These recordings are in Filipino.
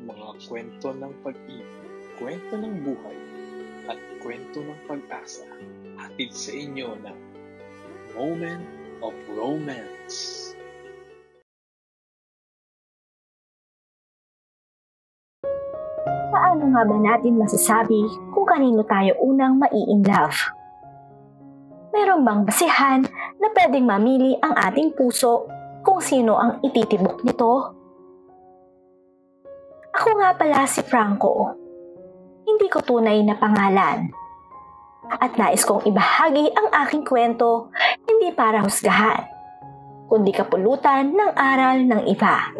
mga kwento ng pag-ibig, kwento ng buhay, at kwento ng pag-asa, hatid sa inyo ng Moment of Romance. Paano nga ba natin masasabi kung kanino tayo unang mai-inlove? Meron bang basihan na pwedeng mamili ang ating puso kung sino ang ititibok nito? Ako nga pala si Franco. Hindi ko tunay na pangalan. At nais kong ibahagi ang aking kwento hindi para husgahan, kundi kapulutan ng aral ng iba.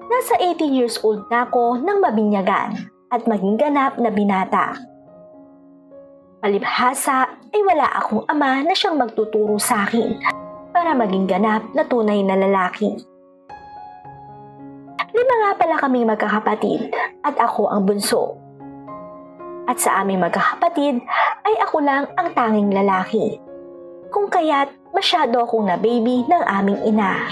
Nasa 18 years old na ako nang mabinyagan at maging ganap na binata. Palibhasa ay wala akong ama na siyang magtuturo sa akin para maging ganap na tunay na lalaki. 5 nga pala kaming magkakapatid at ako ang bunso. At sa aming magkakapatid ay ako lang ang tanging lalaki. Kung kaya't masyado akong na-baby ng aming ina.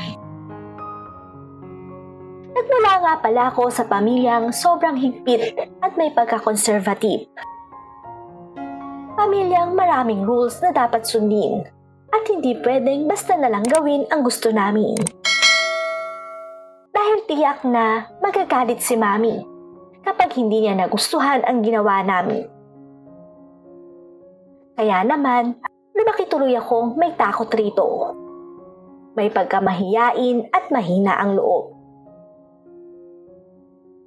Nagmula nga pala ako sa pamilyang sobrang higpit at may pagka-conservative. Pamilyang maraming rules na dapat sundin at hindi pwedeng basta na lang gawin ang gusto namin. Dahil tiyak na magagalit si Mami kapag hindi niya nagustuhan ang ginawa namin. Kaya naman, lumaki tuloy akong may takot rito. May pagkamahiyain at mahina ang loob.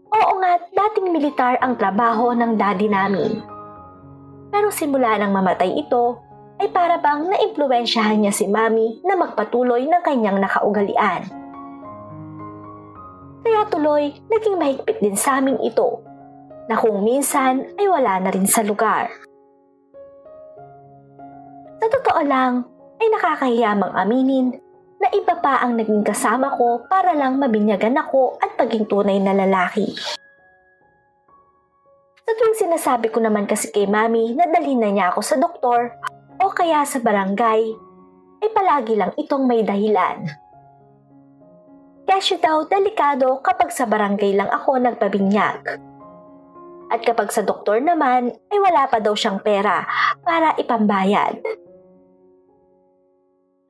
Oo nga, dating militar ang trabaho ng daddy namin. Pero simula nang mamatay ito, ay para bang naimpluwensyahan niya si Mami na magpatuloy ng kanyang nakaugalian. Kaya tuloy, naging mahigpit din sa amin ito, na kung minsan ay wala na rin sa lugar. Sa totoo lang, ay nakakahiyamang aminin na iba pa ang naging kasama ko para lang mabinyagan ako at maging tunay na lalaki. Sa tuwing sinasabi ko naman kasi kay Mami na dalhin na niya ako sa doktor o kaya sa barangay, ay palagi lang itong may dahilan. Kasi daw delikado kapag sa barangay lang ako nagpabinyag. At kapag sa doktor naman, ay wala pa daw siyang pera para ipambayad.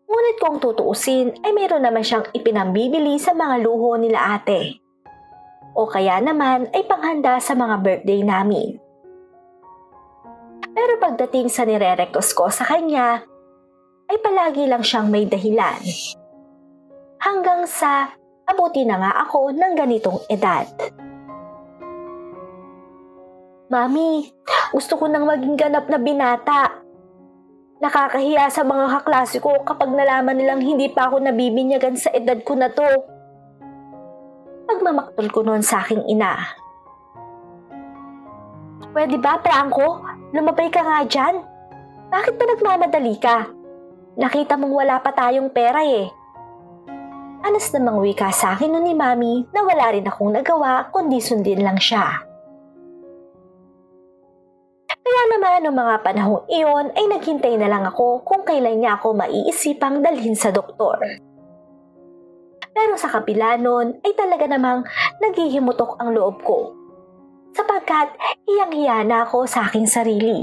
Ngunit kung tutuusin ay mayroon naman siyang ipinambibili sa mga luho nila ate. O kaya naman ay panghanda sa mga birthday namin. Pero pagdating sa nire-request ko sa kanya, ay palagi lang siyang may dahilan. Hanggang sa abuti na nga ako ng ganitong edad. Mami, gusto ko nang maging ganap na binata. Nakakahiya sa mga kaklase ko kapag nalaman nilang hindi pa ako nabibinyagan sa edad ko na to. Pagmamaktol ko noon sa aking ina. Pwede ba, Franco? Lumabay ka nga dyan. Bakit ba nagmamadali ka? Nakita mong wala pa tayong pera eh. Anas namang wika sa akin noon ni Mami na wala rin akong nagawa kundi sundin lang siya. Kaya naman noong mga panahong iyon ay naghintay na lang ako kung kailan niya ako maiisipang dalhin sa doktor. Pero sa kabila nun ay talaga namang naghihimutok ang loob ko. Sapagkat hiyang-hiya na ako sa aking sarili.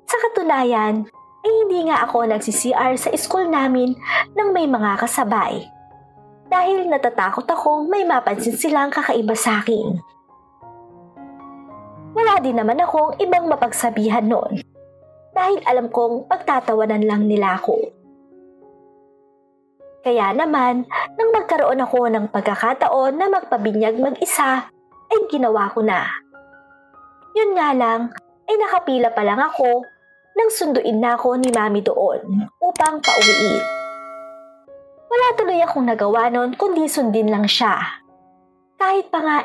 Sa katunayan ay hindi nga ako nagsi-CR sa school namin nang may mga kasabay. Dahil natatakot akong may mapansin silang kakaiba sa akin. Wala din naman akong ibang mapagsabihan noon dahil alam kong pagtatawanan lang nila ako. Kaya naman, nang magkaroon ako ng pagkakataon na magpabinyag mag-isa, ay ginawa ko na. Yun nga lang, ay nakapila pa lang ako nang sunduin na ako ni Mami doon upang pauwiin. Wala tuloy akong nagawa noon kundi sundin lang siya. Kahit pa nga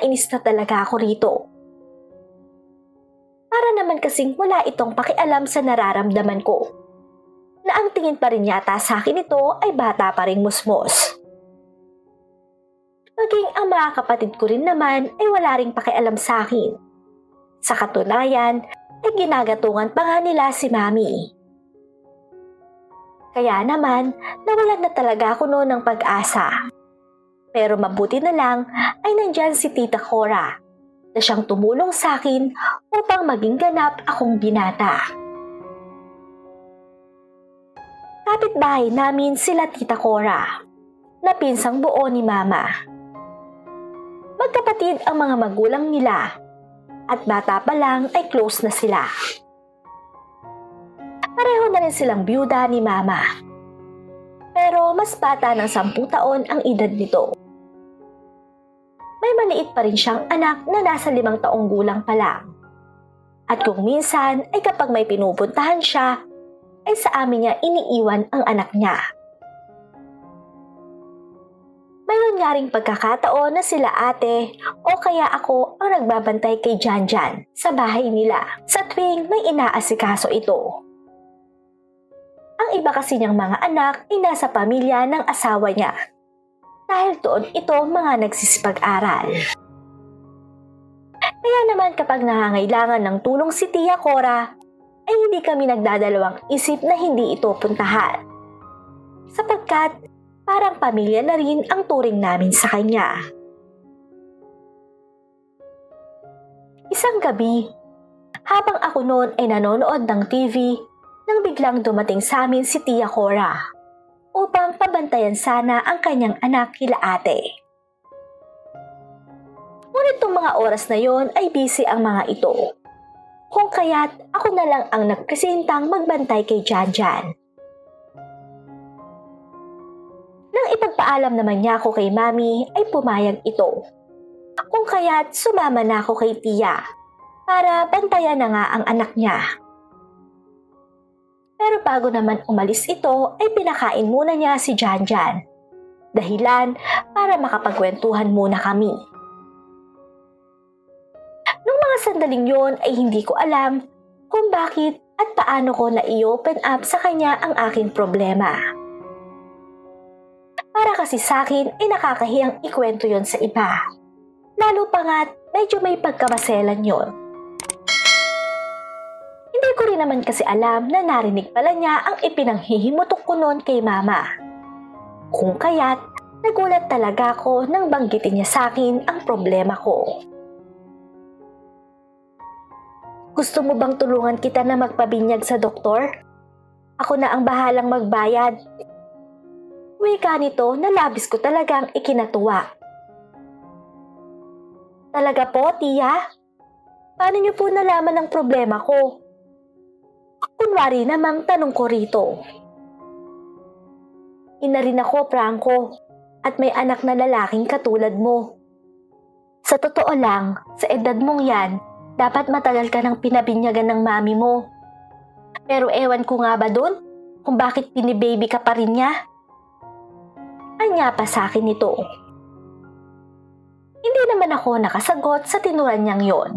inis na talaga ako rito. Para naman kasing wala itong pakialam sa nararamdaman ko. Na ang tingin pa rin yata sa akin ito ay bata pa ring musmos. Maging ang mga kapatid ko rin naman ay wala ring pakialam sa akin. Sa katunayan ay ginagatungan pa nga nila si Mami. Kaya naman, nawalan na talaga ako noon ng pag-asa. Pero mabuti na lang ay nandyan si Tita Cora na siyang tumulong sa akin upang maging ganap akong binata. Kapitbahay namin sila Tita Cora, na pinsang buo ni Mama. Magkapatid ang mga magulang nila at bata pa lang ay close na sila. Pareho na rin silang byuda ni Mama. Pero mas bata ng 10 taon ang edad nito. May maliit pa rin siyang anak na nasa 5 taong gulang pa lang. At kung minsan ay kapag may pinupuntahan siya, ay sa amin niya iniiwan ang anak niya. Mayroon nga ring pagkakataon na sila ate o kaya ako ang nagbabantay kay Janjan sa bahay nila sa tuwing may inaasikaso ito. Ang iba kasi niyang mga anak ay nasa pamilya ng asawa niya. Dahil doon ito mga nagsisipag-aral. Kaya naman kapag nangangailangan ng tulong si Tia Cora, ay hindi kami nagdadalawang isip na hindi ito puntahan. Sapagkat parang pamilya na rin ang turing namin sa kanya. Isang gabi, habang ako noon ay nanonood ng TV, nang biglang dumating sa amin si Tia Cora upang pabantayan sana ang kanyang anak kila ate. Ngunit itong mga oras na yon ay busy ang mga ito. Kung kaya't ako na lang ang nagpresentang magbantay kay Janjan. Nang ipagpaalam naman niya ako kay Mami ay pumayag ito. Kung kaya't sumama na ako kay Tia para bantayan na nga ang anak niya. Pero bago naman umalis ito ay pinakain muna niya si Janjan. Dahilan para makapagkwentuhan muna kami. Nung mga sandaling yon ay hindi ko alam kung bakit at paano ko na-i-open up sa kanya ang aking problema. Para kasi sa akin ay nakakahiyang ikwento yon sa iba. Lalo pa nga't medyo may pagkamaselan yon. Hindi ko rin naman kasi alam na narinig pala niya ang ipinanghihimutok ko noon kay Mama. Kung kaya't nagulat talaga ako nang banggitin niya sa akin ang problema ko. Gusto mo bang tulungan kita na magpabinyag sa doktor? Ako na ang bahalang magbayad. Wika nito na labis ko talagang ikinatuwa. Talaga po, Tia? Paano niyo po nalaman ang problema ko? Kunwari namang tanong ko rito. Ina rin ako, Franco, at may anak na lalaking katulad mo. Sa totoo lang, sa edad mong yan, dapat matagal ka nang pinabinyagan ng mami mo. Pero ewan ko nga ba dun kung bakit pinibaby ka pa rin niya? Anya pa sa akin ito. Hindi naman ako nakasagot sa tinuran niyang yon.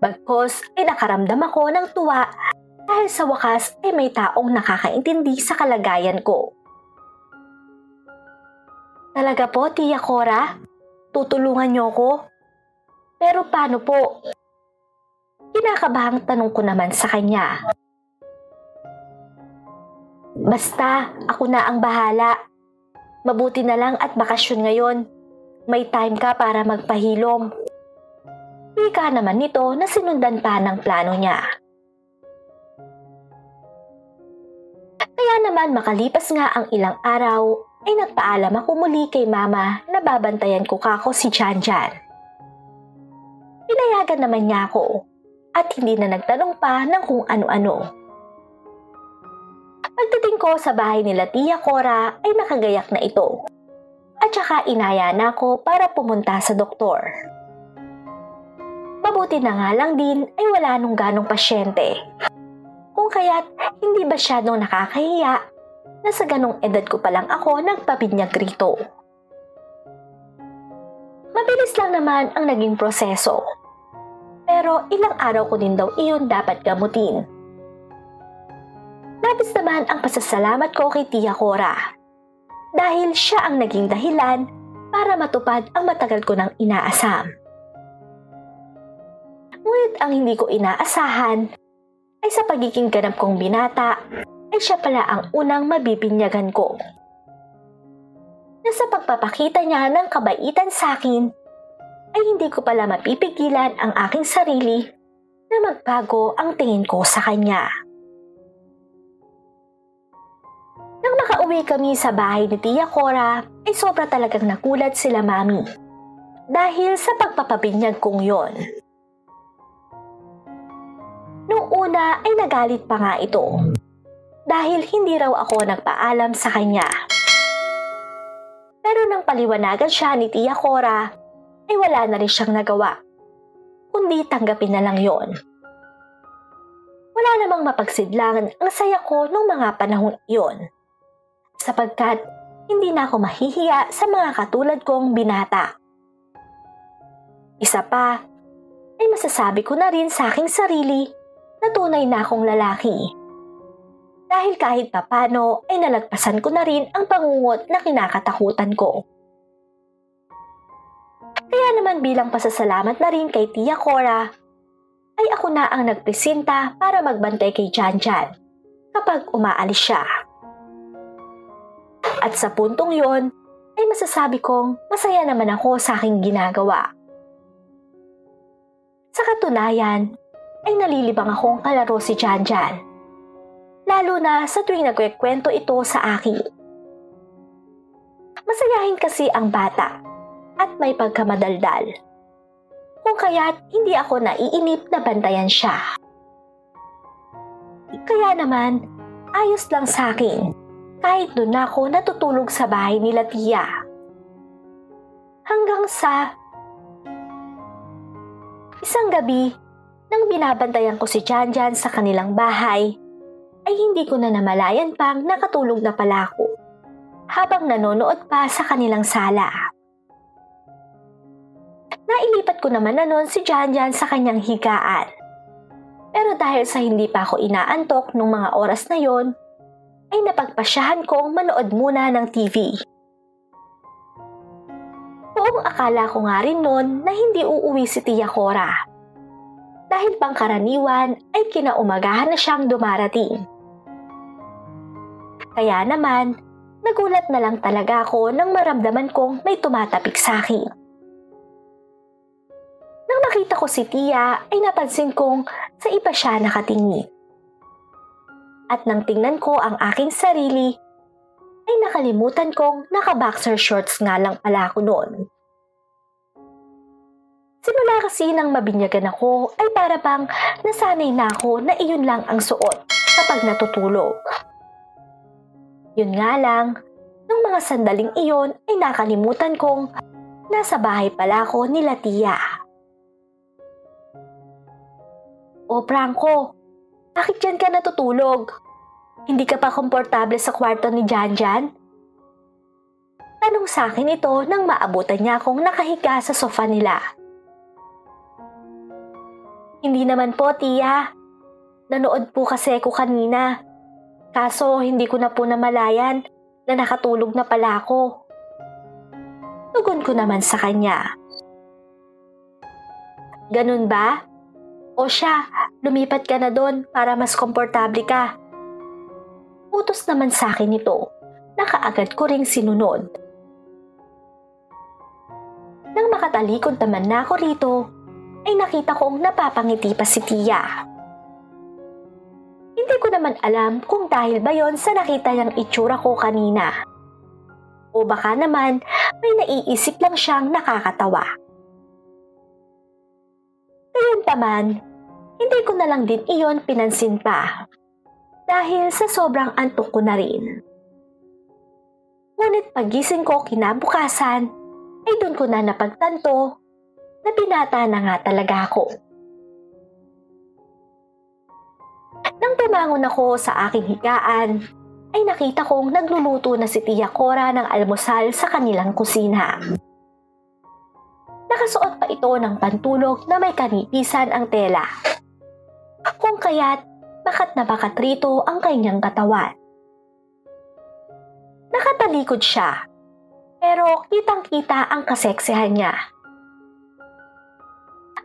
Bagkos ay nakaramdam ako ng tuwa dahil sa wakas ay may taong nakakaintindi sa kalagayan ko. Talaga po, Tia Cora? Tutulungan niyo ko? Pero paano po? Kinakabahang tanong ko naman sa kanya. Basta, ako na ang bahala. Mabuti na lang at bakasyon ngayon. May time ka para magpahilom. Wika naman nito na sinundan pa ng plano niya. Kaya naman makalipas nga ang ilang araw, ay nagpaalam ako muli kay Mama na babantayan ko kako si Janjan. Pinayagan naman niya ako at hindi na nagtanong pa ng kung ano-ano. Pagdating ko sa bahay nila Tia Cora ay nakagayak na ito at saka inaya na ako para pumunta sa doktor. Mabuti na nga lang din ay wala nung ganong pasyente. Kung kaya't hindi ba masyadong nakakahiya na sa ganong edad ko pa lang ako nagpabinyag rito. Mabilis lang naman ang naging proseso. Pero ilang araw ko din daw iyon dapat gamutin. Labis naman ang pasasalamat ko kay Tia Cora. Dahil siya ang naging dahilan para matupad ang matagal ko nang inaasam. Ngunit ang hindi ko inaasahan ay sa pagiging ganap kong binata ay siya pala ang unang mabibinyagan ko. na sa pagpapakita niya ng kabaitan sa akin, ay hindi ko pala mapipigilan ang aking sarili na magbago ang tingin ko sa kanya. Nang makauwi kami sa bahay ni Tia Cora, ay sobra talagang nagulat sila Mami dahil sa pagpapabinyag kong yon. Noong una ay nagalit pa nga ito dahil hindi raw ako nagpaalam sa kanya. Pero nang paliwanagan siya ni Tia Cora, ay wala na rin siyang nagawa, kundi tanggapin na lang yon. Wala namang mapagsidlangan ang saya ko noong mga panahong iyon, sapagkat hindi na ako mahihiya sa mga katulad kong binata. Isa pa, ay masasabi ko na rin sa aking sarili na tunay na akong lalaki. Dahil kahit papano ay nalagpasan ko na rin ang pangungot na kinakatakutan ko. Kaya naman bilang pasasalamat na rin kay Tia Cora, ay ako na ang nagpresenta para magbantay kay Janjan kapag umaalis siya. At sa puntong yon, ay masasabi kong masaya naman ako sa aking ginagawa. Sa katunayan, ay nalilibang akong kalaro si Janjan, lalo na sa tuwing nagkwekwento ito sa akin. Masayahin kasi ang bata at may pagkamadaldal, kung kaya't hindi ako naiinip na bantayan siya. Kaya naman, ayos lang sa akin kahit doon ako natutulog sa bahay nila Tia. Hanggang sa isang gabi, nang binabantayan ko si Janjan sa kanilang bahay, ay hindi ko na namalayan pang nakatulog na pala ako habang nanonood pa sa kanilang sala. Nailipat ko naman na noon si Janjan sa kanyang higaan. Pero dahil sa hindi pa ako inaantok nung mga oras na yon, ay napagpasyahan kong manood muna ng TV. Buong akala ko nga rin noon na hindi uuwi si Tia Cora, dahil pangkaraniwan ay kinaumagahan na siyang dumarating. Kaya naman, nagulat na lang talaga ako nang maramdaman kong may tumatapik sa akin. Nang makita ko si Tia ay napansin kong sa iba siya nakatingin. At nang tingnan ko ang aking sarili, ay nakalimutan kong naka-boxer shorts nga lang pala ako noon. Simula kasi nang mabinyagan ako ay para bang nasanay na ako na iyon lang ang suot kapag natutulog. Yun nga lang, nung mga sandaling iyon ay nakalimutan kong nasa bahay pala ako nila Tia. O Franco, bakit dyan ka natutulog? Hindi ka pa komportable sa kwarto ni Janjan? Tanong sa akin ito nang maabutan niya akong nakahiga sa sofa nila. Hindi naman po, Tia. Nanood po kasi ako kanina. Kaso hindi ko na po namalayan na nakatulog na pala ako. Tugon ko naman sa kanya. Ganun ba? O siya, lumipat ka na doon para mas komportable ka. Utos naman sa akin ito, na kaagad ko ring sinunod. Nang makatalikod naman na ako rito, ay nakita kong napapangiti pa si Tia. Hindi ko naman alam kung dahil ba yon sa nakita niyang itsura ko kanina. O baka naman may naiisip lang siyang nakakatawa. Gayunpaman, hindi ko na lang din iyon pinansin pa dahil sa sobrang antok ko na rin. Ngunit pagising ko kinabukasan ay doon ko na napagtanto na binata na nga talaga ako. Nang tumangon ako sa aking higaan, ay nakita kong nagluluto na si Tia Cora ng almusal sa kanilang kusina. Nakasuot pa ito ng pantulog na may kanipisan ang tela. Kung kaya't bakat na bakat rito ang kanyang katawan. Nakatalikod siya, pero kitang-kita ang kaseksihan niya.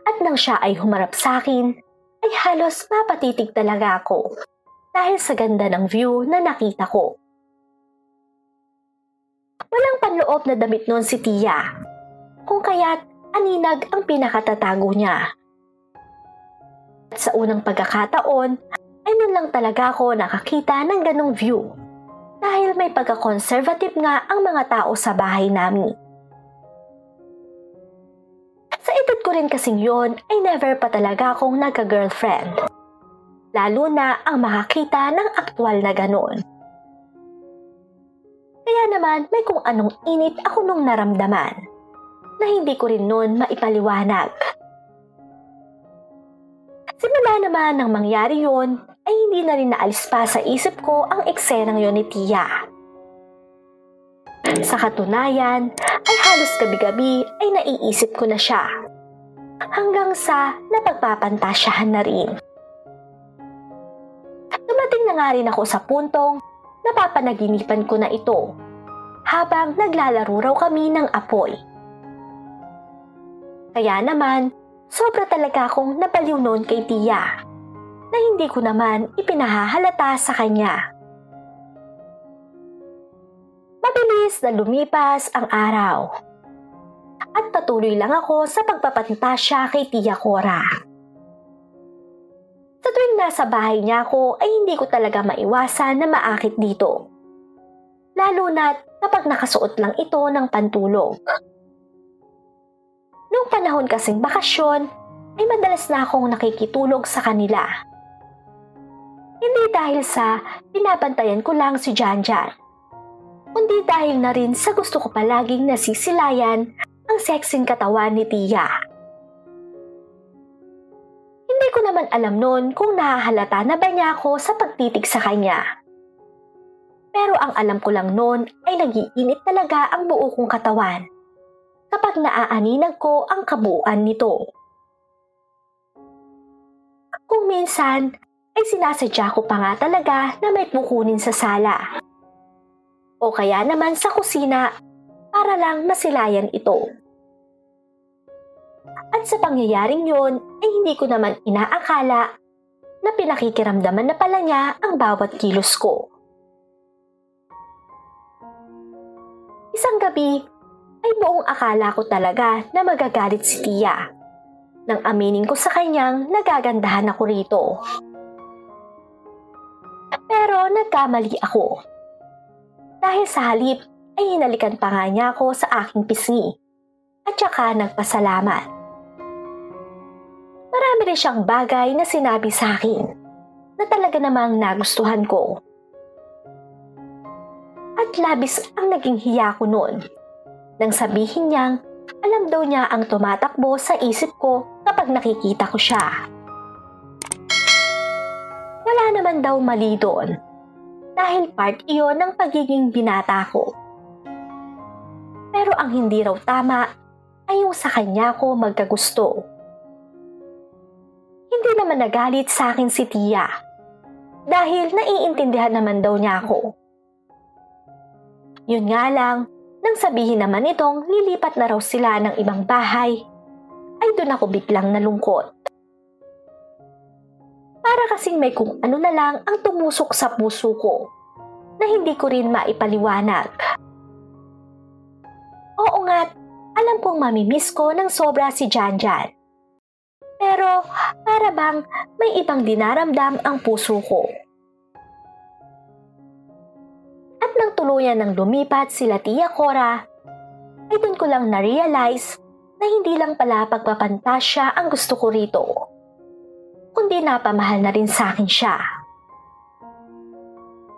At nang siya ay humarap sa akin, ay halos mapatitig talaga ako dahil sa ganda ng view na nakita ko. Walang panloob na damit noon si Tia, kung kaya't aninag ang pinakatatago niya. At sa unang pagkakataon ay nun lang talaga ako nakakita ng ganong view dahil may pagka-conservative nga ang mga tao sa bahay namin. Sa edad ko rin kasing yon ay never pa talaga akong nagka-girlfriend, lalo na ang makakita ng aktwal na ganon. Kaya naman may kung anong init ako nung naramdaman na hindi ko rin noon maipaliwanag. Simula naman nang mangyari yon ay hindi na rin naalis pa sa isip ko ang eksenang yon ni Tia. Sa katunayan ay halos gabi-gabi ay naiisip ko na siya hanggang sa napagpapantasyahan na rin. Dumating na nga rin ako sa puntong napapanaginipan ko na ito habang naglalaro raw kami ng apoy. Kaya naman, sobra talaga akong napaliw noon kay Tia na hindi ko naman ipinahahalata sa kanya. Mabilis na lumipas ang araw at patuloy lang ako sa pagpapantasya kay Tia Cora. Sa tuwing nasa bahay niya ako ay hindi ko talaga maiwasan na maakit dito, lalo na't kapag nakasuot lang ito ng pantulog. Noong panahon kasing bakasyon ay madalas na akong nakikitulog sa kanila. Hindi dahil sa pinabantayan ko lang si Janjan, kundi dahil na rin sa gusto ko palaging nasisilayan ang sexing katawan ni Tia. Hindi ko naman alam noon kung nahahalata na ba niya ako sa pagtitig sa kanya. Pero ang alam ko lang noon ay nag-iinit talaga ang buo kong katawan kapag naaaninag ko ang kabuuan nito. Kung minsan ay sinasadya ko pa nga talaga na may kukunin sa sala o kaya naman sa kusina para lang masilayan ito. At sa pangyayaring yon ay hindi ko naman inaakala na pinakikiramdaman na pala niya ang bawat kilos ko. Isang gabi ay buong akala ko talaga na magagalit si Tia nang aminin ko sa kanyang nagagandahan ako rito. Pero nagkamali ako. Dahil sa halip ay hinalikan pa nga niya ako sa aking pisngi at saka nagpasalamat. Marami rin siyang bagay na sinabi sa akin na talaga namang nagustuhan ko. At labis ang naging hiya ko noon nang sabihin niyang alam daw niya ang tumatakbo sa isip ko kapag nakikita ko siya. Wala naman daw mali doon dahil part iyon ng pagiging binata ko. Pero ang hindi raw tama ay yung sa kanya ko magkagusto. Hindi naman nagalit sa akin si Tia dahil naiintindihan naman daw niya ako. Yun nga lang, nang sabihin naman itong lilipat na raw sila ng ibang bahay, ay doon ako biglang nalungkot. Para kasing may kung ano na lang ang tumusok sa puso ko na hindi ko rin maipaliwanag. Oo nga't, alam kong mamimiss ko ng sobra si Janjan. Pero para bang may ibang dinaramdam ang puso ko. At nang tuluyan ng lumipat sila Tia Cora, ay doon ko lang na-realize na hindi lang pala pagpapantasya ang gusto ko rito, kundi napamahal na rin sa akin siya.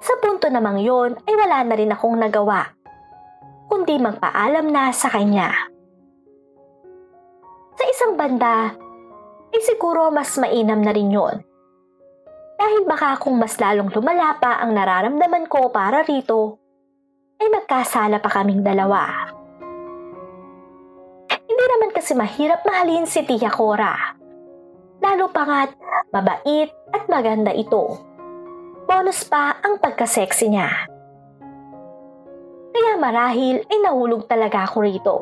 Sa punto namang yon ay wala na rin akong nagawa, kundi magpaalam na sa kanya. Sa isang banda, ay siguro mas mainam na rin yon. Dahil baka kung mas lalong lumala pa ang nararamdaman ko para rito, ay magkasala pa kaming dalawa. Hindi naman kasi mahirap mahalin si Tia Cora. Lalo pa nga't mabait at maganda ito. Bonus pa ang pagka-sexy niya. Kaya marahil ay nahulog talaga ako rito.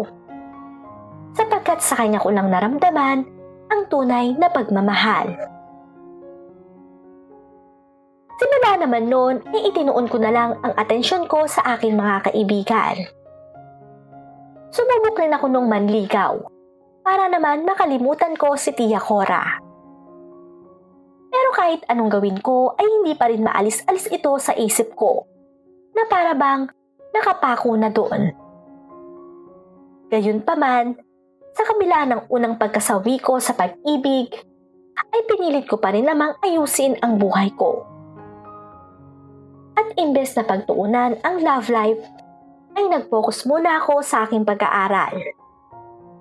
Sapagkat sa kanya ko lang naramdaman ang tunay na pagmamahal. Simula naman noon ay itinuon ko na lang ang atensyon ko sa aking mga kaibigan. Sumubok rin ako nung manligaw para naman makalimutan ko si Tia Cora. Pero kahit anong gawin ko ay hindi pa rin maalis-alis ito sa isip ko na para bang nakapako na doon. Gayunpaman, sa kabila ng unang pagkasawi ko sa pag-ibig, ay pinilit ko pa rin namang ayusin ang buhay ko. At imbes na pagtuunan ang love life, ay nag-focus muna ako sa aking pag-aaral.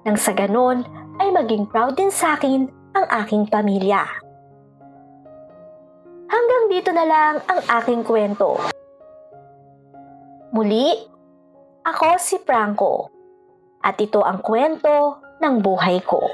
Nang sa ganon ay maging proud din sa akin ang aking pamilya. Hanggang dito na lang ang aking kwento. Muli, ako si Franco at ito ang kwento ng buhay ko.